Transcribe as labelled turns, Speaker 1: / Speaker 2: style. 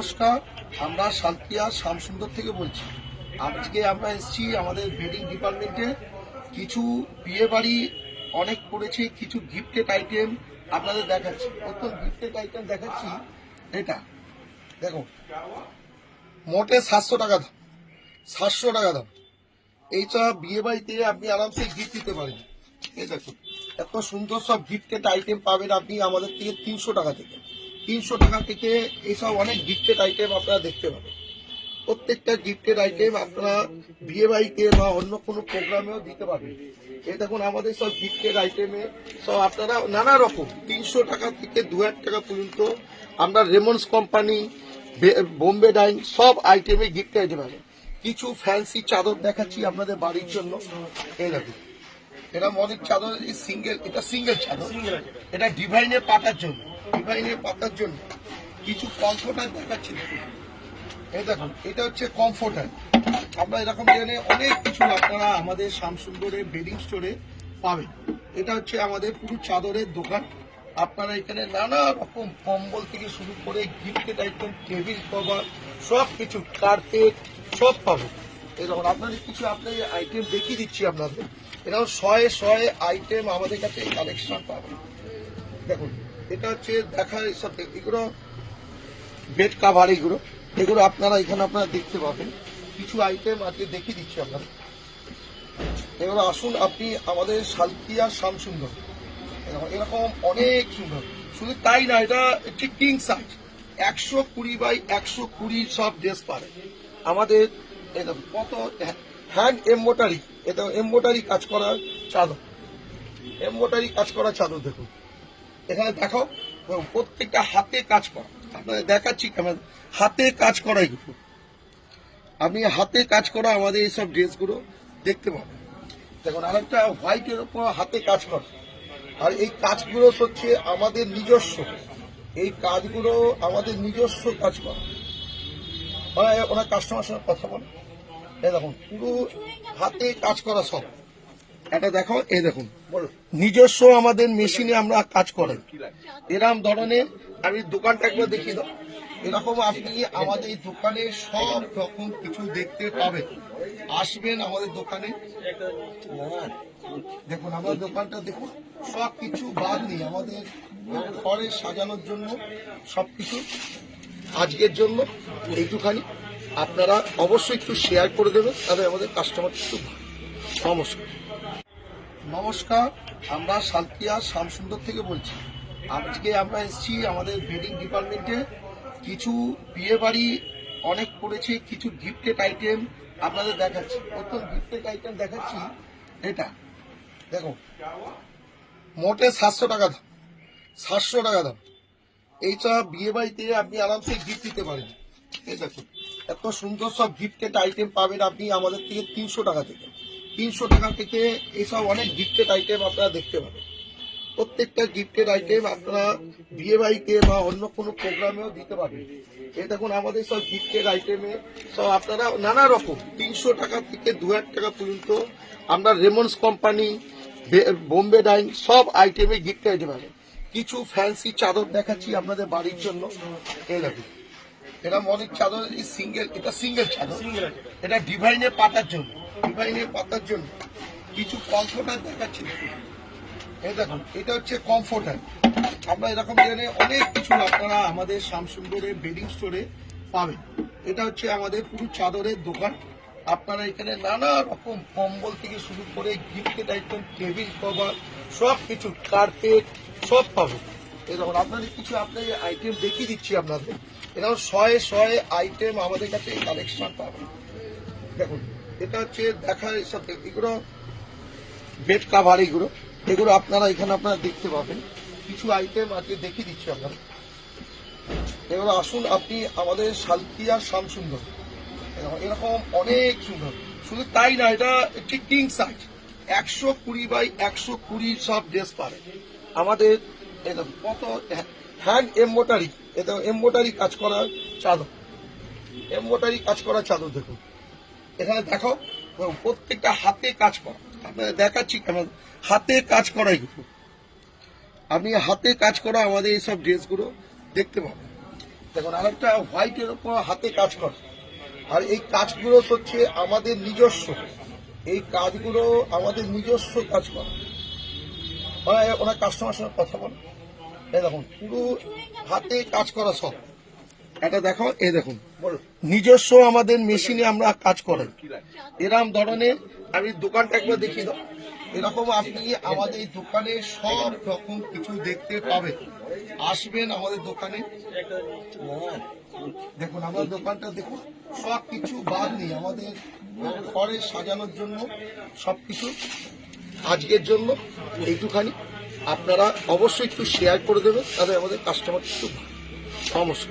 Speaker 1: নমস্কার, আমরা সালকিয়া শ্যামসুন্দর থেকে বলছি। আজকে আমরা এসেছি আমাদের বেডিং ডিপার্টমেন্টে। কিছু বিয়ে বাড়ি অনেক করেছি, কিছু গিফটেড আইটেম আপনাদের দেখাচ্ছি। প্রথম গিফটেড আইটেম দেখাচ্ছি, এটা দেখো, মোটে 700 টাকা দাম, 700 টাকা দাম। এইটা বিয়ে বাড়িতে আপনি আরামসে গিফট দিতে পারেন। এই দেখুন, এত সুন্দর সব গিফটেড আইটেম পাবেন আপনি আমাদের থেকে 300 টাকা থেকে। 300 টাকা থেকে এইসব অনেক গিফটেড আইটেম আপনারা দেখতে পাবেন। প্রত্যেকটা গিফটেড আইটেম আপনারা বিয়ে বাড়িতে বা অন্য কোনো প্রোগ্রামেও দিতে পারবেন। এই দেখুন, আমাদের সব গিফটেড আইটেমে সব আপনারা নানা রকম 300 টাকা থেকে 2000 টাকা পর্যন্ত আমরা রেমন্ডস কোম্পানি, বোম্বে ডাইং সব আইটেমে গিফট আইটেম আছে। কিছু ফ্যান্সি চাদর দেখাচ্ছি আপনাদের বাড়ির জন্য। এই দেখুন, এটা মনের চাদর, সিঙ্গেল, এটা সিঙ্গেল চাদর, এটা ডিভাইনের পাতার জন্য, ডিভাইনের পাতার জন্য। কিছু কমফোর্টার দেখাচ্ছি, এই দেখুন, এটা হচ্ছে কমফোর্টার। আপনারা এরকম ধরনের অনেক কিছু আপনারা আমাদের শ্যামসুন্দরের বেডিং স্টোরে পাবেন। এটা হচ্ছে আমাদের পুরো চাদরের দোকান। আপনারা এখানে নানা রকম কম্বল থেকে শুরু করে গিফটেড আইটেম, টেবিল কভার, সব কিছু, কার্পেট সব পাবেন। এরকম আপনাদের কিছু আপনার আইটেম দেখিয়ে দিচ্ছি আপনাদের। এরকম শয়ে শয়ে আইটেম আমাদের কাছে কালেকশন পাবেন। দেখুন, এটা হচ্ছে দেখা, এইসব এগুলো বেড কাভার, এগুলো এগুলো আপনারা এখানে আপনারা দেখতে পাবেন। কিছু আইটেম আজকে দেখিয়ে দিচ্ছি আপনারা। এগুলো আসুন, আপনি আমাদের সালকিয়া শ্যামসুন্দর, এরকম অনেক সুন্দর। শুধু তাই না, এটা হচ্ছে কিং সাইজ, 120 বাই 120 সব ড্রেস পারে আমাদের। কত হ্যান্ড এমব্রয়ডারি, এটা এমব্রয়ডারি কাজ করা চাদর, এমব্রয়ডারি কাজ করা চাদর। দেখুন এখানে দেখো, প্রত্যেকটা হাতে কাজ করা। আপনাদের দেখাচ্ছি কেমন হাতে কাজ করা। এগুলো আপনি হাতে কাজ করা আমাদের এইসব ড্রেসগুলো দেখতে পাবেন। দেখুন, আরেকটা হোয়াইটের উপর হাতে কাজ করা। আর এই কাজগুলো হচ্ছে আমাদের নিজস্ব, এই কাজগুলো আমাদের নিজস্ব কাজ করা। ওনার কাস্টমার সঙ্গে কথা বলে, এই দেখুন, পুরো হাতে কাজ করা সব। এটা দেখো, এই দেখুন, নিজস্ব আমাদের মেশিনে আমরা কাজ করেন। এরকম ধরনের, আমি দোকানটা একবার দেখিয়ে দাও। এরকম আপনি আমাদের দোকানে সব রকম কিছু দেখতে পাবেন। আসবেন আমাদের দোকানে, দেখুন আমাদের দোকানটা দেখুন, সব কিছু বাদ নেই আমাদের ঘরে সাজানোর জন্য সবকিছু। আজকের জন্য এইটুখানি, আপনারা অবশ্যই একটু শেয়ার করে দেবেন, তাহলে আমাদের কাস্টমার একটু। নমস্কার, নমস্কার, আমরা সালকিয়া শ্যামসুন্দর থেকে বলছি। আজকে আমরা এসেছি আমাদের বেডিং ডিপার্টমেন্টে। কিছু বিয়ে বাড়ি অনেক করেছি, কিছু গিফটেড আইটেম আপনাদের দেখাচ্ছি। প্রথম গিফটেড আইটেম দেখাচ্ছি, এটা দেখো, মোটে 700 টাকা দাম, 700 টাকা দাম। এইটা বিয়ে বাড়িতে আপনি আরামসে গিফট দিতে পারেন। এই দেখুন, এত সুন্দর সব গিফটেড আইটেম পাবেন আপনি আমাদের থেকে 300 টাকা থেকে। 300 টাকা থেকে এইসব অনেক গিফটেড আইটেম আপনারা দেখতে পাবেন। প্রত্যেকটা গিফটেড আইটেম আপনারা বিয়ে বাড়িতে বা অন্য কোনো প্রোগ্রামেও দিতে পারবেন। এই দেখুন, আমাদের সব গিফটেড আইটেমে সব আপনারা নানা রকম 300 টাকা থেকে 2000 টাকা পর্যন্ত আমরা রেমন্ডস কোম্পানি, বোম্বে ডাইং সব আইটেমে গিফট আইটেম আছে। কিছু ফ্যান্সি চাদর দেখাচ্ছি আপনাদের বাড়ির জন্য। এই দেখুন, এটা মনের চাদর, সিঙ্গেল, এটা সিঙ্গেল চাদর, এটা ডিভাইনের পাতার জন্য, ডিভাইনের পাতার জন্য। কিছু কমফোর্টার দেখাচ্ছি, এই দেখুন, এটা হচ্ছে কমফোর্টার। আপনারা এরকম ধরনের অনেক কিছু আপনারা আমাদের শ্যামসুন্দরের বেডিং স্টোরে পাবেন। এটা হচ্ছে আমাদের পুরো চাদরের দোকান। আপনারা এখানে নানা রকম কম্বল থেকে শুরু করে গিফটেড আইটেম, টেবিল কভার, সব কিছু, কার্পেট সব পাবেন। এরকম আপনাদের কিছু আপনার আইটেম দেখিয়ে দিচ্ছি আপনাদের। এরকম শয়ে শয়ে আইটেম আমাদের কাছে কালেকশন পাবেন। দেখুন, এটা হচ্ছে দেখা, এইসব এগুলো বেড কাভার, এগুলো এগুলো আপনারা এখানে আপনারা দেখতে পাবেন। কিছু আইটেম আজকে দেখিয়ে দিচ্ছি আপনারা। এগুলো আসুন, আপনি আমাদের সালকিয়া শ্যামসুন্দর, এরকম অনেক সুন্দর। শুধু তাই না, এটা হচ্ছে কিং সাইজ, 120 বাই 120 সব ড্রেস পারে আমাদের। কত হ্যান্ড এমব্রয়ডারি, এটা এমব্রয়ডারি কাজ করা চাদর, এমব্রয়ডারি কাজ করা চাদর। দেখুন এখানে দেখো, প্রত্যেকটা হাতে কাজ করা। আপনাদের দেখাচ্ছি কেমন হাতে কাজ করা। এগুলো আপনি হাতে কাজ করা আমাদের এইসব ড্রেসগুলো দেখতে পাবেন। দেখুন আরেকটা হোয়াইটের উপর হাতে কাজ করে, আর এই কাজগুলো হচ্ছে আমাদের নিজস্ব, এই কাজগুলো আমাদের নিজস্ব কাজ করা। ওনার কাস্টমার সঙ্গে কথা বলে, এই দেখুন পুরো হাতে কাজ করা সব। এটা দেখো, এই দেখুন নিজস্ব আমাদের মেশিনে আমরা কাজ করেন। এরকম ধরনের আমি দোকানটা একবার দেখিয়ে দাও। এরকম আপনি আমাদের দোকানে সব রকম কিছু দেখতে পাবেন, আসবেন আমাদের দোকানে। দেখুন আমাদের দোকানটা দেখুন, সব কিছু বাদ নেই আমাদের ঘরে সাজানোর জন্য সবকিছু। আজকের জন্য এইটুখানি, আপনারা অবশ্যই একটু শেয়ার করে দেবেন, তাহলে আমাদের কাস্টমার একটু সমস্যা।